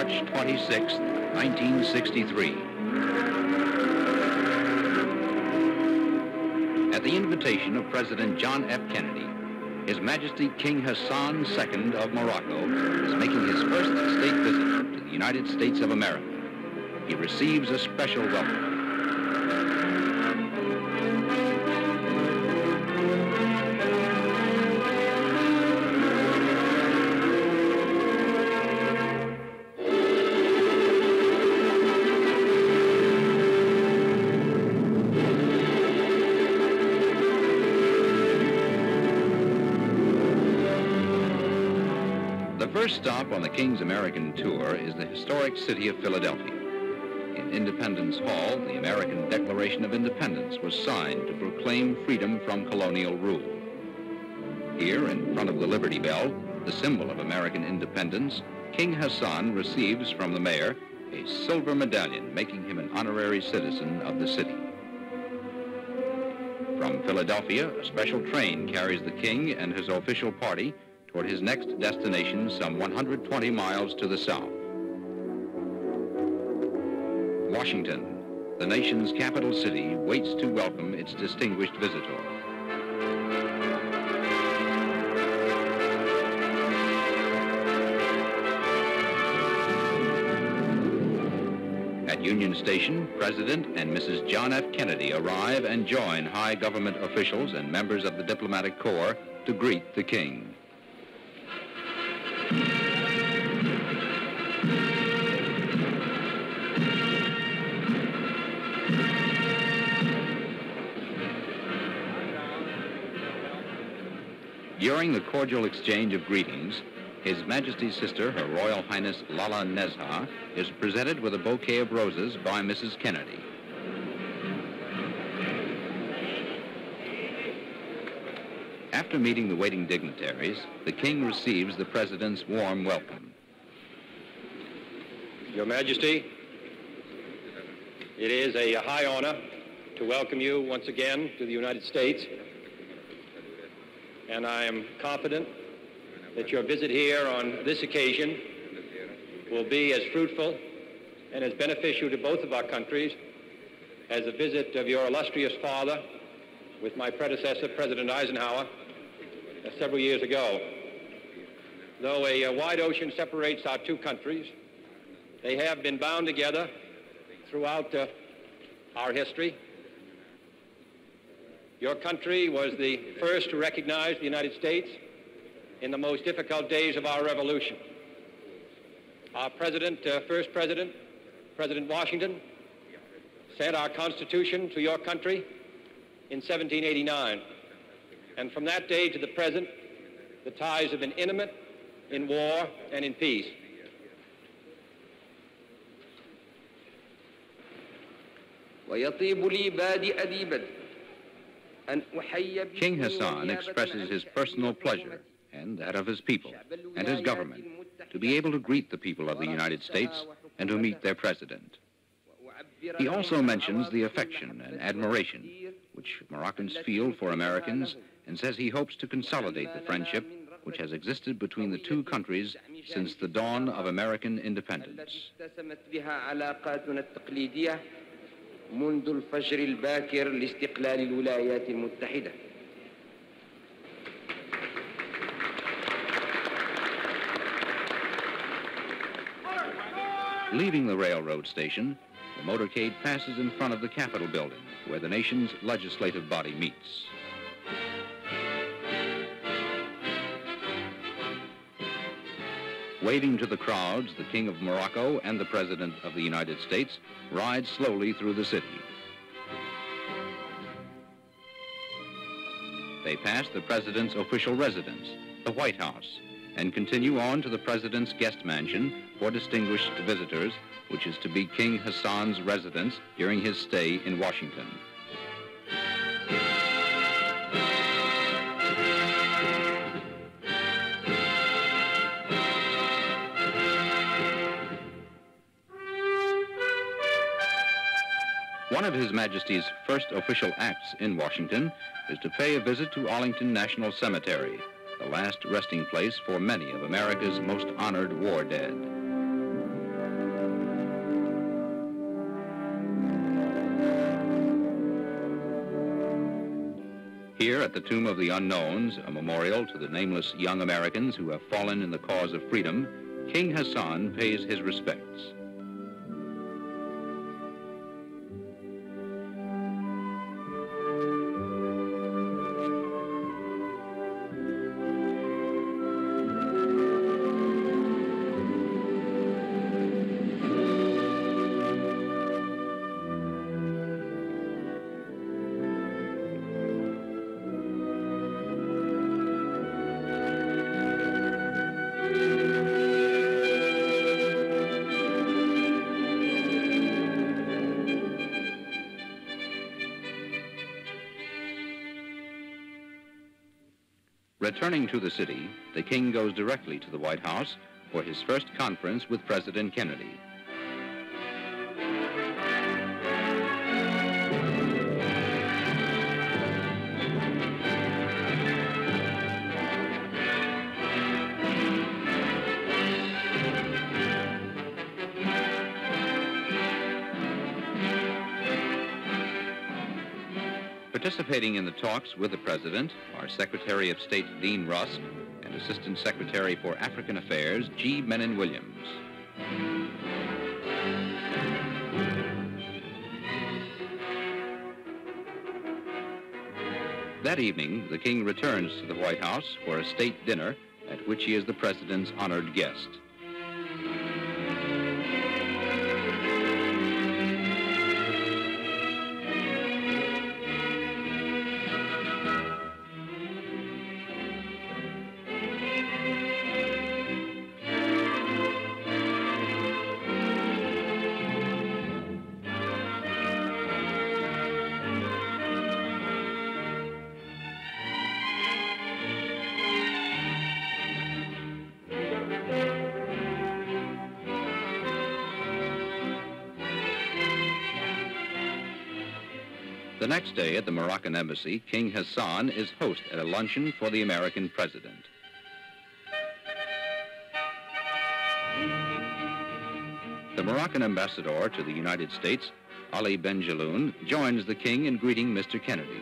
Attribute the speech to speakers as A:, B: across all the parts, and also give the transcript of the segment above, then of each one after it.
A: March 26, 1963. At the invitation of President John F. Kennedy, His Majesty King Hassan II of Morocco is making his first state visit to the United States of America. He receives a special welcome. The first stop on the King's American tour is the historic city of Philadelphia. In Independence Hall, the American Declaration of Independence was signed to proclaim freedom from colonial rule. Here, in front of the Liberty Bell, the symbol of American independence, King Hassan receives from the mayor a silver medallion, making him an honorary citizen of the city. From Philadelphia, a special train carries the king and his official party toward his next destination some 120 miles to the south. Washington, the nation's capital city, waits to welcome its distinguished visitor. At Union Station, President and Mrs. John F. Kennedy arrive and join high government officials and members of the diplomatic corps to greet the king. During the cordial exchange of greetings, His Majesty's sister, Her Royal Highness Lala Nezha, is presented with a bouquet of roses by Mrs. Kennedy. After meeting the waiting dignitaries, the king receives the president's warm welcome.
B: Your Majesty, it is a high honor to welcome you once again to the United States, and I am confident that your visit here on this occasion will be as fruitful and as beneficial to both of our countries as the visit of your illustrious father with my predecessor, President Eisenhower, several years ago. Though a wide ocean separates our two countries, they have been bound together throughout our history. Your country was the first to recognize the United States in the most difficult days of our revolution. Our first president, President Washington, sent our Constitution to your country in 1789. And from that day to the present, the ties have been intimate in war and in peace.
A: King Hassan expresses his personal pleasure and that of his people and his government to be able to greet the people of the United States and to meet their president. He also mentions the affection and admiration which Moroccans feel for Americans and says he hopes to consolidate the friendship which has existed between the two countries since the dawn of American independence.
C: منذ الفجر الباكر لاستقلال الولايات المتحدة.
A: Leaving the railroad station, the motorcade passes in front of the Capitol building, where the nation's legislative body meets. Waving to the crowds, the King of Morocco and the President of the United States ride slowly through the city. They pass the President's official residence, the White House, and continue on to the President's guest mansion for distinguished visitors, which is to be King Hassan's residence during his stay in Washington. One of His Majesty's first official acts in Washington is to pay a visit to Arlington National Cemetery, the last resting place for many of America's most honored war dead. Here at the Tomb of the Unknowns, a memorial to the nameless young Americans who have fallen in the cause of freedom, King Hassan pays his respects. Returning to the city, the king goes directly to the White House for his first conference with President Kennedy. Participating in the talks with the President are Secretary of State Dean Rusk and Assistant Secretary for African Affairs G. Menon Williams. That evening, the king returns to the White House for a state dinner at which he is the President's honored guest. The next day at the Moroccan embassy, King Hassan is host at a luncheon for the American president. The Moroccan ambassador to the United States, Ali Benjaloun, joins the king in greeting Mr. Kennedy.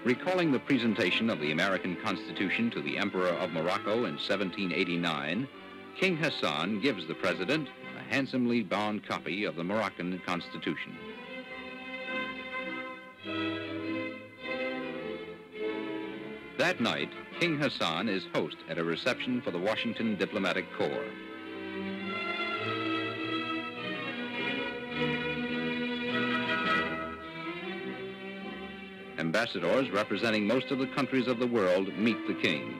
A: Recalling the presentation of the American Constitution to the Emperor of Morocco in 1789, King Hassan gives the president a handsomely bound copy of the Moroccan Constitution. That night, King Hassan is host at a reception for the Washington Diplomatic Corps. Ambassadors representing most of the countries of the world meet the king.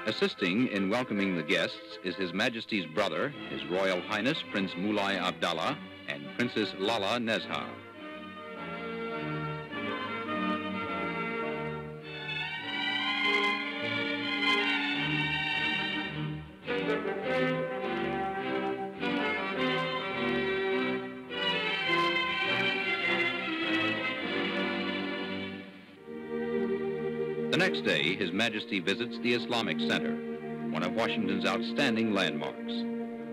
A: Assisting in welcoming the guests is His Majesty's brother, His Royal Highness Prince Moulay Abdallah and Princess Lala Nezha. The next day, His Majesty visits the Islamic Center, one of Washington's outstanding landmarks.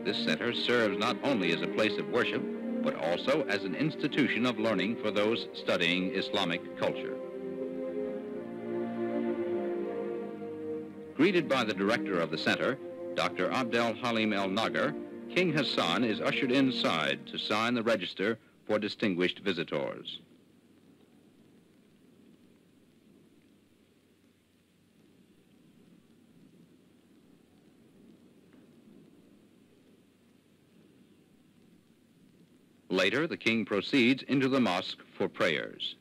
A: This center serves not only as a place of worship, but also as an institution of learning for those studying Islamic culture. Greeted by the director of the center, Dr. Abdel Halim El Nagar, King Hassan is ushered inside to sign the register for distinguished visitors. Later, the king proceeds into the mosque for prayers.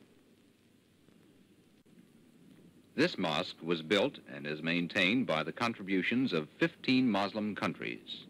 A: This mosque was built and is maintained by the contributions of 15 Muslim countries.